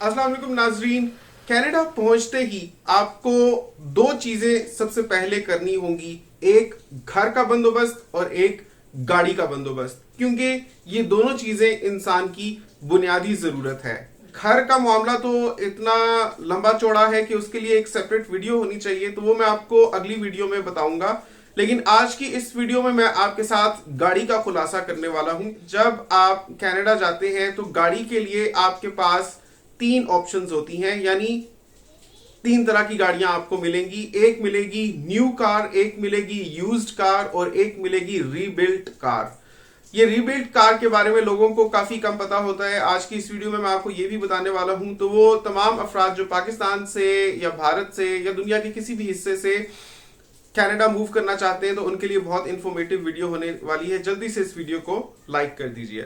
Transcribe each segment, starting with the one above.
अस्सलाम वालेकुम नाजरीन। कनाडा पहुंचते ही आपको दो चीजें सबसे पहले करनी होंगी, एक घर का बंदोबस्त और एक गाड़ी का बंदोबस्त, क्योंकि ये दोनों चीजें इंसान की बुनियादी जरूरत है। घर का मामला तो इतना लंबा चौड़ा है कि उसके लिए एक सेपरेट वीडियो होनी चाहिए, तो वो मैं आपको अगली वीडियो में बताऊंगा। लेकिन आज की इस वीडियो में मैं आपके साथ गाड़ी का खुलासा करने वाला हूं। जब आप कनाडा जाते हैं तो गाड़ी के लिए आपके पास तीन ऑप्शंस होती हैं, यानी तीन तरह की गाड़ियां आपको मिलेंगी। एक मिलेगी न्यू कार, एक मिलेगी यूज्ड कार और एक मिलेगी रीबिल्ट कार। ये रीबिल्ट कार के बारे में लोगों को काफी कम पता होता है। आज की इस वीडियो में मैं आपको ये भी बताने वाला हूं, तो वो तमाम अफराद जो पाकिस्तान से या भारत से या दुनिया के किसी भी हिस्से से कनाडा मूव करना चाहते हैं, तो उनके लिए बहुत इंफॉर्मेटिव वीडियो होने वाली है। जल्दी से इस वीडियो को लाइक कर दीजिए।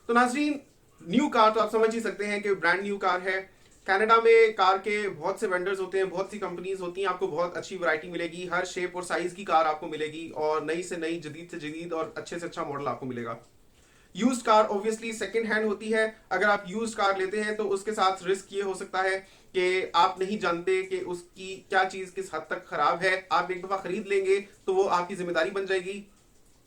तो नाजरीन, न्यू कार तो आप समझ ही सकते हैं कि ब्रांड न्यू कार है। कनाडा में कार के बहुत से वेंडर्स होते हैं, बहुत सी कंपनीज होती हैं, आपको बहुत अच्छी वैरायटी मिलेगी, हर शेप और साइज की कार आपको मिलेगी और नई से नई, जदीद से जदीद और अच्छे से अच्छा मॉडल आपको मिलेगा। Used car obviously second hand होती है। अगर आप यूज्ड कार लेते हैं तो उसके साथ रिस्क ये हो सकता है कि आप नहीं जानते कि उसकी क्या चीज किस हद तक खराब है। आप एक दफा खरीद लेंगे तो वो आपकी जिम्मेदारी बन जाएगी।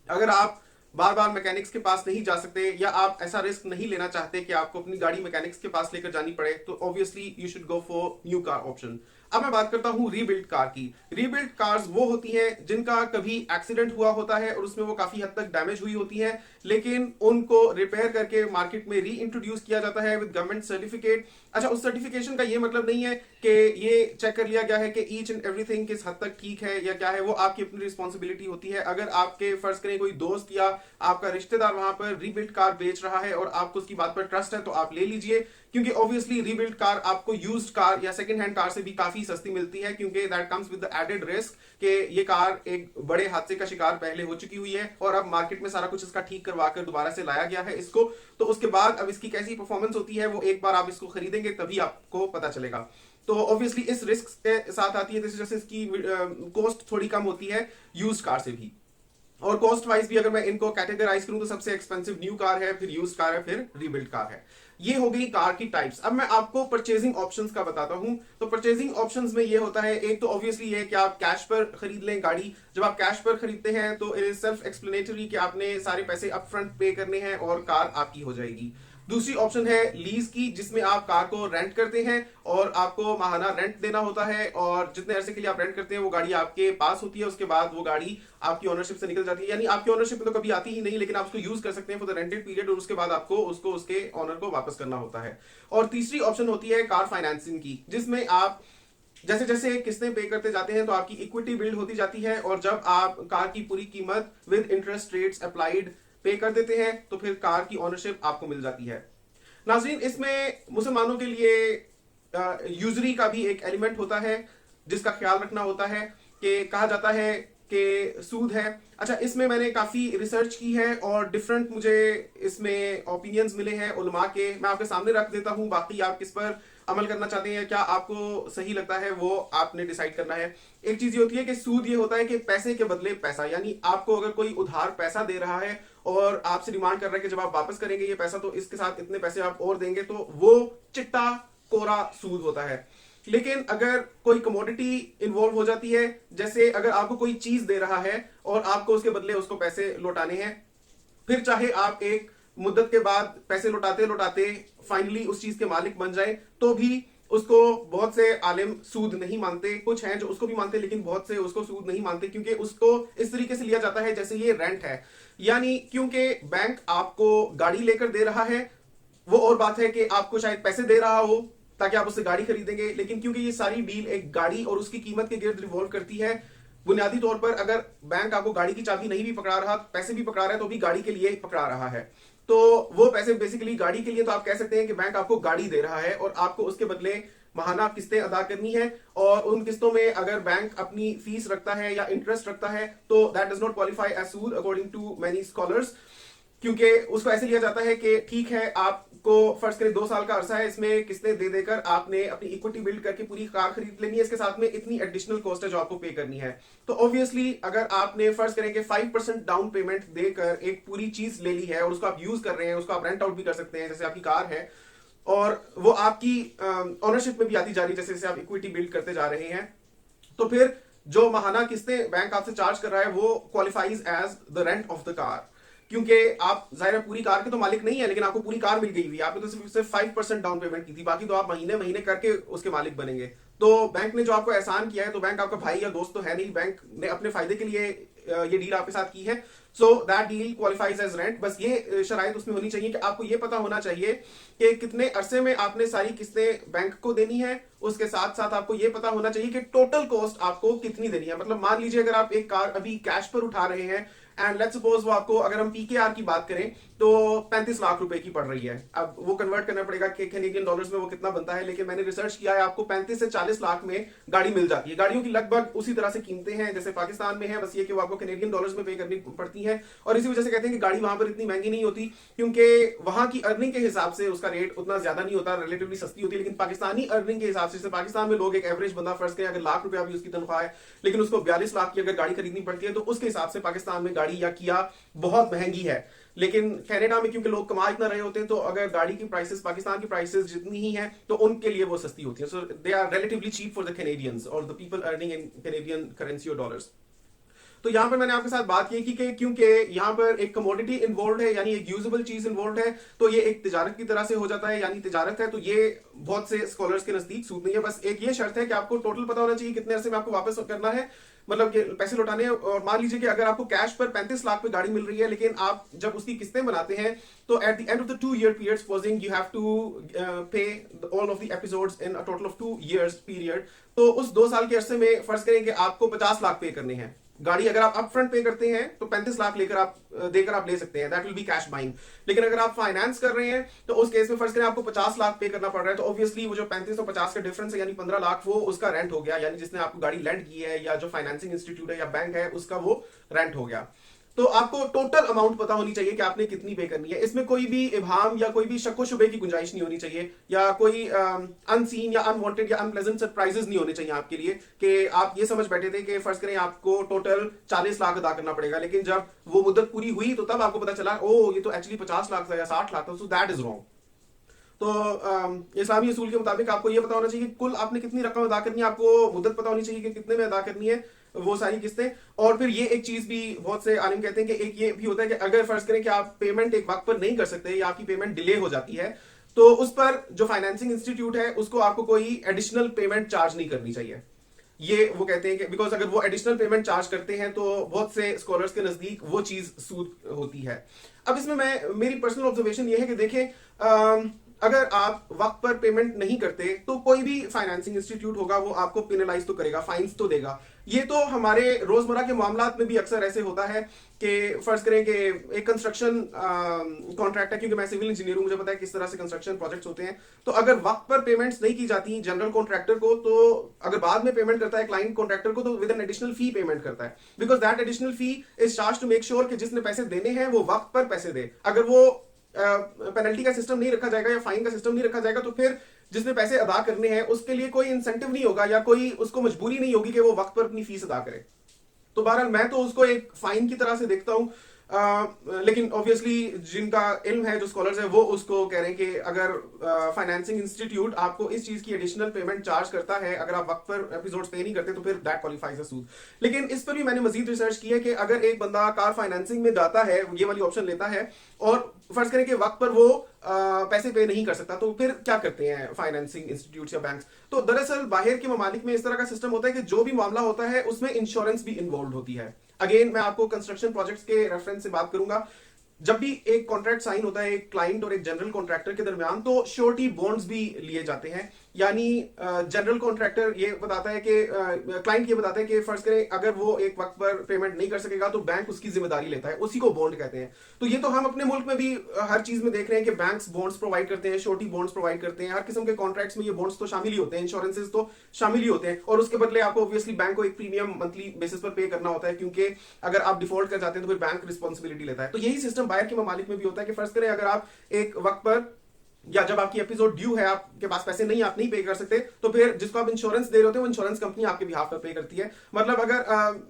अगर आप बार बार मैकेनिक्स के पास नहीं जा सकते या आप ऐसा रिस्क नहीं लेना चाहते कि आपको अपनी गाड़ी मैकेनिक्स के पास लेकर जानी पड़े, तो obviously you should go for new car option. अब मैं बात करता हूं रीबिल्ड कार की। रीबिल्ड कार्स वो होती हैं जिनका कभी एक्सीडेंट हुआ होता है और उसमें वो काफी हद तक डैमेज हुई होती हैं, लेकिन उनको रिपेयर करके मार्केट में री इंट्रोड्यूस किया जाता है विद गवर्नमेंट सर्टिफिकेट। अच्छा, उस सर्टिफिकेशन का ये मतलब नहीं है कि ये चेक कर लिया गया है कि ईच एंड एवरीथिंग किस हद तक ठीक है या क्या है, वो आपकी अपनी रिस्पॉन्सिबिलिटी होती है। अगर आपके फर्ज करें कोई दोस्त या आपका रिश्तेदार वहां पर रीबिल्ड कार बेच रहा है और आपको उसकी बात पर ट्रस्ट है, तो आप ले लीजिए, क्योंकि ऑब्वियसली रीबिल्ड कार आपको यूज्ड कार या सेकंड हैंड कार से भी काफी सस्ती मिलती है, क्योंकि that comes with the added risk कि ये कार एक बड़े हादसे का शिकार पहले हो चुकी हुई है और अब मार्केट में सारा कुछ इसका ठीक करवा कर दोबारा से लाया गया है इसको। तो उसके बाद अब इसकी कैसी परफॉर्मेंस होती है वो एक बार आप इसको खरीदेंगे तभी आपको पता चलेगा। तो ऑब्वियसली इस रिस्क के साथ आती है, जैसे इसकी कॉस्ट थोड़ी कम होती है यूज्ड कार से भी। और कॉस्ट वाइज भी अगर मैं इनको कैटेगराइज करूं तो सबसे एक्सपेंसिव न्यू कार है, फिर यूज्ड कार है, फिर रीबिल्ड कार है। ये हो गई कार की टाइप्स। अब मैं आपको परचेजिंग ऑप्शंस का बताता हूं। तो परचेजिंग ऑप्शंस में ये होता है, एक तो ऑब्वियसली ये है कि आप कैश पर खरीद लें गाड़ी। जब आप कैश पर खरीदते हैं तो इट इज सेल्फ एक्सप्लेनेटरी कि आपने सारे पैसे अपफ्रंट पे करने हैं और कार आपकी हो जाएगी। दूसरी ऑप्शन है लीज की, जिसमें आप कार को रेंट करते हैं और आपको माहाना रेंट देना होता है और जितने अरसे के लिए आप रेंट करते हैं वो गाड़ी आपके पास होती है। उसके बाद वो गाड़ी आपकी ओनरशिप से निकल जाती है, यानी आपकी ओनरशिप में तो कभी आती ही नहीं, लेकिन आप उसको यूज कर सकते हैं फॉर द रेंटेड पीरियड और उसके बाद आपको उसको उसके ओनर को वापस करना होता है। और तीसरी ऑप्शन होती है कार फाइनेंसिंग की, जिसमें आप जैसे जैसे किस्तें पे करते जाते हैं तो आपकी इक्विटी बिल्ड होती जाती है और जब आप कार की पूरी कीमत विद इंटरेस्ट रेट्स अप्लाइड पे कर देते हैं तो फिर कार की ओनरशिप आपको मिल जाती है। नाजरीन, इसमें मुसलमानों के लिए यूजरी का भी एक एलिमेंट होता है जिसका ख्याल रखना होता है कि कहा जाता है कि सूद है। अच्छा, इसमें मैंने काफी रिसर्च की है और डिफरेंट मुझे इसमें ओपिनियंस मिले हैं उलमा के, मैं आपके सामने रख देता हूं। बाकी आप किस पर अमल करना चाहते हैं, क्या आपको सही लगता है, वो आपने डिसाइड करना है। एक चीज ये होती है कि सूद ये होता है कि पैसे के बदले पैसा, यानी आपको अगर कोई उधार पैसा दे रहा है और आपसे डिमांड कर रहा है कि जब आप वापस करेंगे ये पैसा तो इसके साथ इतने पैसे आप और देंगे, तो वो चिट्टा कोरा सूद होता है। लेकिन अगर कोई कमोडिटी इन्वॉल्व हो जाती है, जैसे अगर आपको कोई चीज दे रहा है और आपको उसके बदले उसको पैसे लौटाने हैं, फिर चाहे आप एक मुद्दत के बाद पैसे लौटाते लौटाते फाइनली उस चीज के मालिक बन जाए, तो भी उसको बहुत से आलिम सूद नहीं मानते। कुछ हैं जो उसको भी मानते, लेकिन बहुत से उसको सूद नहीं मानते, क्योंकि उसको इस तरीके से लिया जाता है जैसे ये रेंट है। यानी क्योंकि बैंक आपको गाड़ी लेकर दे रहा है, वो और बात है कि आपको शायद पैसे दे रहा हो ताकि आप उससे गाड़ी खरीदेंगे, लेकिन क्योंकि ये सारी डील एक गाड़ी और उसकी कीमत के गिर्द रिवॉल्व करती है, बुनियादी तौर पर अगर बैंक आपको गाड़ी की चाबी नहीं भी पकड़ा रहा, पैसे भी पकड़ा रहा है, तो भी गाड़ी के लिए पकड़ा रहा है। तो वो पैसे बेसिकली गाड़ी के लिए, तो आप कह सकते हैं कि बैंक आपको गाड़ी दे रहा है और आपको उसके बदले माहाना किस्तें अदा करनी है। और उन किस्तों में अगर बैंक अपनी फीस रखता है या इंटरेस्ट रखता है तो that does not qualify as सूद अकॉर्डिंग टू मैनी स्कॉलर्स, क्योंकि उसको ऐसे लिया जाता है कि ठीक है, आपको फर्ज करें 2 साल का अरसा है, इसमें किस्तें दे देकर आपने अपनी इक्विटी बिल्ड करके पूरी कार खरीद लेनी है, इसके साथ में इतनी एडिशनल कॉस्ट है जो आपको पे करनी है। तो ऑब्वियसली अगर आपने फर्ज करें कि 5% डाउन पेमेंट देकर एक पूरी चीज ले ली है और उसको आप यूज कर रहे हैं, उसको आप रेंट आउट भी कर सकते हैं, जैसे आपकी कार है, और वो आपकी ऑनरशिप में भी आती जा रही है जैसे जैसे आप इक्विटी बिल्ड करते जा रहे हैं, तो फिर जो माहाना किस्तें बैंक आपसे चार्ज कर रहा है वो qualifies as the rent of the car. क्योंकि आप जाहिर है पूरी कार के तो मालिक नहीं है, लेकिन आपको पूरी कार मिल गई हुई है, आपने तो सिर्फ 5% डाउन पेमेंट की थी, बाकी तो आप महीने महीने करके उसके मालिक बनेंगे। तो बैंक ने जो आपको एहसान किया है, तो बैंक आपका भाई या दोस्त तो है नहीं, बैंक ने अपने फायदे के लिए ये डील आपके साथ की है, so that deal qualifies as rent. बस ये शराइत उसमें होनी चाहिए कि आपको ये पता होना चाहिए कि कितने अरसे में आपने सारी किस्तें बैंक को देनी है, उसके साथ साथ आपको ये पता होना चाहिए कि टोटल कॉस्ट आपको कितनी देनी है। मतलब मान लीजिए अगर आप एक कार अभी कैश पर उठा रहे हैं एंड लेट्स सपोज वो आपको, अगर हम पीकेआर की बात करें तो 35 लाख रुपए की पड़ रही है। अब वो कन्वर्ट करना पड़ेगा कि कैनेडियन डॉलर्स में वो कितना बनता है, लेकिन मैंने रिसर्च किया है आपको 35 से 40 लाख में गाड़ी मिल जाती है। गाड़ियों की लगभग उसी तरह से कीमतें हैं जैसे पाकिस्तान में है, बस ये कि वो आपको कैनेडियन डॉलर्स में पे करनी पड़ती है। और इसी वजह से कहते हैं कि गाड़ी वहां पर इतनी महंगी नहीं होती, क्योंकि वहां की अर्निंग के हिसाब से उसका रेट उतना ज्यादा नहीं होता, रिलेटिवली सस्ती होती है। लेकिन पाकिस्तानी अर्निंग के हिसाब से पाकिस्तान में लोग, एक एवरेज बंदा फर्ज करें अगर लाख रुपया भी उसकी तनख्वाह है, लेकिन उसको 42 लाख की अगर गाड़ी खरीदनी पड़ती है, तो उसके हिसाब से पाकिस्तान में गाड़ी या किया बहुत महंगी है। लेकिन कनाडा में क्योंकि लोग कमा इतना रहे होते हैं, तो अगर गाड़ी की प्राइसेस पाकिस्तान की प्राइसेस जितनी ही हैं, तो उनके लिए वो सस्ती होती है। So they are relatively cheap for the Canadians और the people earning in Canadian currency और डॉलर्स। तो यहां पर मैंने आपके साथ बात की कि क्योंकि यहां पर एक कमोडिटी इन्वॉल्व है, यानी एक यूजेबल चीज इन्वॉल्व है, तो ये एक तिजारत की तरह से हो जाता है, यानी तिजारत है, तो ये बहुत से स्कॉलर्स के नजदीक सूद नहीं है। बस एक ये शर्त है कि आपको टोटल पता होना चाहिए कितने अरसे में आपको वापस करना है, मतलब कि पैसे लौटाने हैं। और मान लीजिए कि अगर आपको कैश पर 35 लाख पे गाड़ी मिल रही है, लेकिन आप जब उसकी किस्तें बनाते हैं, तो at the end of the 2-year period, supposing you have to pay all of the episodes in a total of 2 years period, तो उस 2 साल के अरसे में फर्ज करें कि आपको 50 लाख पे करने हैं। गाड़ी अगर आप अपफ्रंट पे करते हैं तो 35 लाख देकर आप ले सकते हैं, that will be cash buying. लेकिन अगर आप फाइनेंस कर रहे हैं, तो उस केस में फर्ज करें आपको 50 लाख पे करना पड़ रहा है, तो ऑब्वियसली वो जो 35 और 50 का डिफरेंस है, यानी 15 लाख, वो उसका रेंट हो गया, यानी जिसने आपको गाड़ी लेंड की है, या जो फाइनेंसिंग इंस्टीट्यूट है या बैंक है, उसका वो रेंट हो गया। तो आपको टोटल अमाउंट पता होनी चाहिए कि आपने कितनी पे करनी है। इसमें कोई भी इबाम या कोई भी शक्को शुबे की गुंजाइश नहीं होनी चाहिए, या कोई अनसीन या अनवांटेड या अनप्लेजेंट सरप्राइजेस नहीं होने चाहिए आपके लिए कि आप ये समझ बैठे थे कि फर्ज करें आपको टोटल 40 लाख अदा करना पड़ेगा, लेकिन जब वो मुद्दत पूरी हुई तो तब आपको पता चला ओ ये तो एक्चुअली 50 लाख था या 60 लाख था, सो दैट इज रॉन्ग। तो इस्लामी असूल के मुताबिक आपको ये पता होना चाहिए कि कुल आपने कितनी रकम अदा करनी है, आपको मुद्दत पता होनी चाहिए कि कितने में अदा करनी है वो सारी किस्तें। और फिर ये एक चीज भी बहुत से आलिम कहते हैं कि एक ये भी होता है कि अगर फर्ज करें कि आप पेमेंट एक वक्त पर नहीं कर सकते या आपकी पेमेंट डिले हो जाती है, तो उस पर जो फाइनेंसिंग इंस्टीट्यूट है उसको आपको कोई एडिशनल पेमेंट चार्ज नहीं करनी चाहिए। ये वो कहते हैं कि बिकॉज अगर वो एडिशनल पेमेंट चार्ज करते हैं तो बहुत से स्कॉलर्स के नजदीक वो चीज सूद होती है। अब इसमें मेरी पर्सनल ऑब्जर्वेशन ये है कि देखें, अगर आप वक्त पर पेमेंट नहीं करते तो कोई भी फाइनेंसिंग इंस्टीट्यूट होगा वो आपको पेनलाइज तो करेगा, फाइन्स तो देगा। ये तो हमारे रोजमर्रा के मामलात में भी अक्सर ऐसे होता है कि फर्ज करें कि एक कंस्ट्रक्शन कॉन्ट्रैक्ट है, क्योंकि मैं सिविल इंजीनियर हूं, मुझे पता है किस तरह से कंस्ट्रक्शन प्रोजेक्ट्स होते हैं। तो अगर वक्त पर पेमेंट्स नहीं की जाती जनरल कॉन्ट्रैक्टर को, तो अगर बाद में पेमेंट करता है क्लाइंट कॉन्ट्रैक्टर को, तो with an additional fee payment करता है, because that additional fee is charge to make sure कि जिसने पैसे देने हैं वो वक्त पर पैसे दे। अगर वो पेनल्टी का सिस्टम नहीं रखा जाएगा या फाइन का सिस्टम नहीं रखा जाएगा, तो फिर जिसने पैसे अदा करने हैं उसके लिए कोई इंसेंटिव नहीं होगा या कोई उसको मजबूरी नहीं होगी कि वो वक्त पर अपनी फीस अदा करे। तो बहरहाल मैं तो उसको एक फाइन की तरह से देखता हूं, लेकिन ऑब्वियसली जिनका इल्म है, जो स्कॉलर्स है, वो उसको कह रहे हैं कि अगर फाइनेंसिंग इंस्टीट्यूट आपको इस चीज की एडिशनल पेमेंट चार्ज करता है अगर आप वक्त पर एपिसोड्स पे नहीं करते, तो फिर दैट क्वालिफाइज अ सूद। लेकिन इस पर भी मैंने मजीद रिसर्च की है कि अगर एक बंदा कार फाइनेंसिंग में जाता है, ये वाली ऑप्शन लेता है, और फर्ज करें कि वक्त पर वो पैसे पे नहीं कर सकता, तो फिर क्या करते हैं फाइनेंसिंग इंस्टीट्यूट या बैंक? तो दरअसल बाहर के ममालिक में इस तरह का सिस्टम होता है कि जो भी मामला होता है उसमें इंश्योरेंस भी इन्वॉल्व होती है। अगेन मैं आपको कंस्ट्रक्शन प्रोजेक्ट्स के रेफरेंस से बात करूंगा। जब भी एक कॉन्ट्रैक्ट साइन होता है एक क्लाइंट और एक जनरल कॉन्ट्रैक्टर के दरमियान, तो श्योरिटी बॉन्ड्स भी लिए जाते हैं। यानी जनरल कॉन्ट्रैक्टर ये बताता है कि क्लाइंट ये बताता है कि फर्ज करें अगर वो एक वक्त पर पेमेंट नहीं कर सकेगा तो बैंक उसकी जिम्मेदारी लेता है, उसी को बॉन्ड कहते हैं। तो ये तो हम अपने मुल्क में भी हर चीज में देख रहे हैं कि बैंक्स बॉन्ड्स प्रोवाइड करते हैं, श्योरिटी बॉन्ड्स प्रोवाइड करते हैं। हर किस्म के कॉन्ट्रैक्ट्स में ये बॉन्ड्स तो शामिल ही होते हैं, इंश्योरेंसेज तो शामिल ही होते हैं, और उसके बदले आपको ऑब्वियसली बैंक को एक प्रीमियम मंथली बेसिस पर पे करना होता है, क्योंकि अगर आप डिफॉल्ट कर जाते हैं तो फिर बैंक रिस्पॉन्सिबिलिटी लेता है। तो यही सिस्टम बाहर के ममालिक में भी होता है कि फर्ज करें अगर आप एक वक्त पर या जब आपकी एपिसोड ड्यू है, आपके पास पैसे नहीं, आप नहीं पे कर सकते, तो फिर जिसको आप इंश्योरेंस दे रहे होते हैं वो इंश्योरेंस कंपनी आपके बिहाफ पर पे करती है। मतलब अगर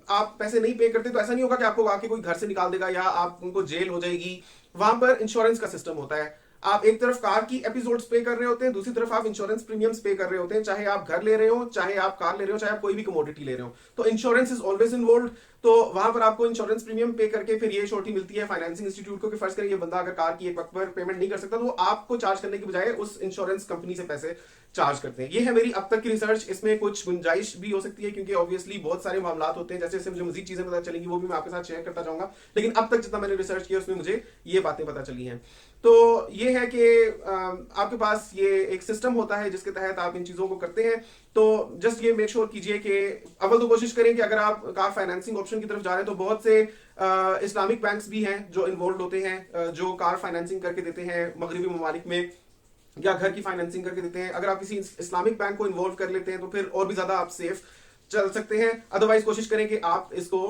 आप पैसे नहीं पे करते तो ऐसा नहीं होगा कि आपको आके कोई घर से निकाल देगा या आप उनको जेल हो जाएगी, वहां पर इंश्योरेंस का सिस्टम होता है। आप एक तरफ कार की एपिसोड्स पे कर रहे होते हैं, दूसरी तरफ आप इंश्योरेंस प्रीमियम्स पे कर रहे होते हैं, चाहे आप घर ले रहे हो, चाहे आप कार ले रहे हो, चाहे आप कोई भी कमोडिटी ले रहे हो, तो इंश्योरेंस इज ऑलवेज इन्वॉल्व। तो वहां पर आपको इंश्योरेंस प्रीमियम पे करके फिर ये श्योरिटी मिलती है फाइनेंसिंग इंस्टीट्यूट को कि फर्ज करें ये बंदा अगर कार की एक वक्त पर पेमेंट नहीं कर सकता तो वो आपको चार्ज करने की बजाय उस इंश्योरेंस कंपनी से पैसे चार्ज करते हैं। ये है मेरी अब तक की रिसर्च। इसमें कुछ गुंजाइश भी हो सकती है क्योंकि ऑब्वियसली बहुत सारे मामला होते हैं, जैसे जैसे मुझे मजीद चीजें पता चलेंगी वो भी मैं आपके साथ शेयर करता जाऊंगा, लेकिन अब तक जितना मैंने रिसर्च किया उसमें मुझे ये बातें पता चली हैं। तो ये है कि आपके पास ये एक सिस्टम होता है जिसके तहत आप इन चीजों को करते हैं। तो जस्ट ये मेक श्योर कीजिए कि अव्वल तो कोशिश करें कि अगर आप कार फाइनेंसिंग ऑप्शन की तरफ जा रहे हैं तो बहुत से इस्लामिक बैंक्स भी हैं जो इन्वॉल्व होते हैं, जो कार फाइनेंसिंग करके देते हैं मगरबी ममालिक में, या घर की फाइनेंसिंग करके देते हैं। अगर आप किसी इस्लामिक बैंक को इन्वॉल्व कर लेते हैं तो फिर और भी ज्यादा आप सेफ चल सकते हैं। अदरवाइज कोशिश करें कि आप इसको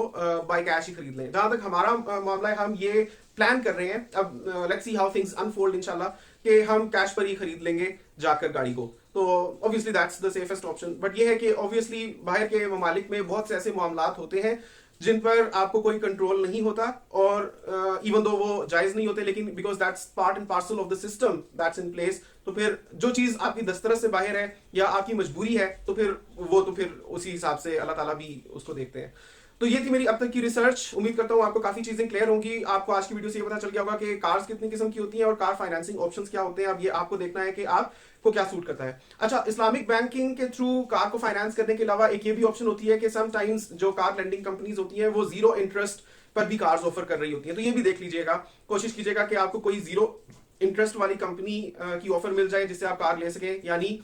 बाय कैश ही खरीद लें। जहां तक हमारा मामला है, हम ये प्लान कर रहे हैं, अब let's see how things unfold इंशाल्लाह, कि हम कैश पर ही खरीद लेंगे जाकर गाड़ी को। तो obviously that's the safest option. But ये है कि ऑब्वियसली बाहर के ममालिक में बहुत से ऐसे मामलात होते हैं जिन पर आपको कोई कंट्रोल नहीं होता, और इवन दो वो जायज नहीं होते, लेकिन because that's part and parcel of the system that's in place, तो फिर जो चीज आपकी दस्तरस से बाहर है या आपकी मजबूरी है तो फिर उसी हिसाब से अल्लाह ताला भी उसको देखते हैं। तो ये थी मेरी अब तक की रिसर्च। उम्मीद करता हूँ आपको काफी चीजें क्लियर होंगी। आपको आज की वीडियो से ये पता चल गया होगा कि कार्स कितनी किस्म की होती हैं और कार फाइनेंसिंग ऑप्शंस क्या होते हैं। अब ये आपको देखना है कि आपको क्या सूट करता है। अच्छा, इस्लामिक बैंकिंग के थ्रू कार को फाइनेंस करने के अलावा एक ये भी ऑप्शन होती है कि समटाइम्स जो कार लेंडिंग कंपनीज होती हैं वो जीरो इंटरेस्ट पर भी कार्स ऑफर कर रही होती हैं, तो ये भी देख लीजिएगा। कोशिश कीजिएगा कि आपको कोई जीरो इंटरेस्ट वाली कंपनी की ऑफर मिल जाए जिससे आप कार ले सके, यानी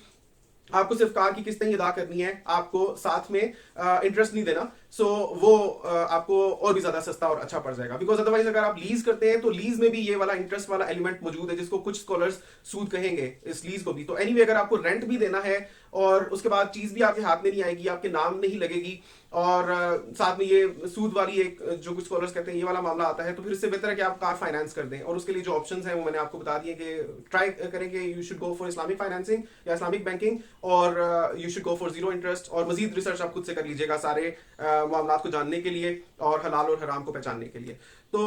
आपको सिर्फ कार की किस्तें ही अदा करनी है, आपको साथ में इंटरेस्ट नहीं देना। सो वो आपको और भी ज्यादा सस्ता और अच्छा पड़ जाएगा। बिकॉज अदरवाइज अगर आप लीज करते हैं तो लीज में भी ये वाला इंटरेस्ट वाला एलिमेंट मौजूद है, जिसको कुछ स्कॉलर्स सूद कहेंगे इस लीज को भी। तो एनीवे अगर आपको रेंट भी देना है और उसके बाद चीज भी आपके हाथ में नहीं आएगी, आपके नाम नहीं लगेगी, और साथ में ये सूद वाली एक जो कुछ स्कॉलर्स कहते हैं ये वाला मामला आता है, तो फिर इससे बेहतर है कि आप कार फाइनेंस कर दें। और उसके लिए जो ऑप्शंस हैं वो मैंने आपको बता दिए कि ट्राई करें कि you should go for Islamic financing या इस्लामिक बैंकिंग, और you should go for zero interest. और मजीद रिसर्च आप खुद से कर लीजिएगा सारे मामला को जानने के लिए और हलाल और हराम को पहचानने के लिए। तो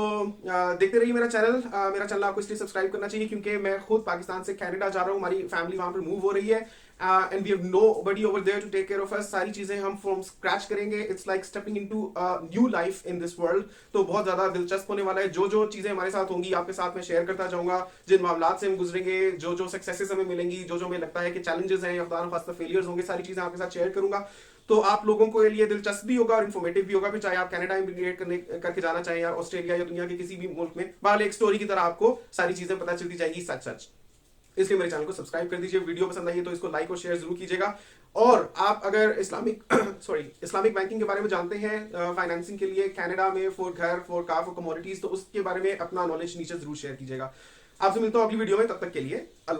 देखते रहिए मेरा चैनल आपको इसलिए सब्सक्राइब करना चाहिए क्योंकि मैं खुद पाकिस्तान से कनाडा जा रहा हूँ, हमारी फैमिली वहां पर मूव हो रही है, and we have nobody over there to take care of us. सारी चीजें हम फ्रॉम स्क्रैच करेंगे। It's like stepping into new life in this world. तो बहुत ज्यादा दिलचस्प होने वाला है। जो जो चीजें हमारे साथ होंगी आपके साथ मैं शेयर करता जाऊंगा, जिन मामला से हम गुजरेंगे, जो जो सक्सेसेस हमें मिलेंगी, जो जो हमें लगता है कि चैलेंजेस हैं या खुदा न खास्ता फेलियर्स होंगे, सारी चीजें आपके साथ शेयर करूंगा। तो आप लोगों को लिए दिलचस्प भी होगा और इन्फॉर्मेटिव भी होगा, फिर चाहे आप कनाडा इमिग्रेट करके जाना चाहें या ऑस्ट्रेलिया या दुनिया के किसी भी मुल्क में। बहरहाल एक स्टोरी की तरह आपको सारी चीजें पता चलती जाएगी सच। इसलिए मेरे चैनल को सब्सक्राइब कर दीजिए। वीडियो पसंद आई है तो इसको लाइक और शेयर जरूर कीजिएगा। और आप अगर इस्लामिक बैंकिंग के बारे में जानते हैं फाइनेंसिंग के लिए कनाडा में फॉर घर, फॉर कार, फॉर कमोडिटीज, तो उसके बारे में अपना नॉलेज नीचे जरूर शेयर कीजिएगा। आपसे मिलता हूं अगली वीडियो में, तब तक के लिए अल्लाह।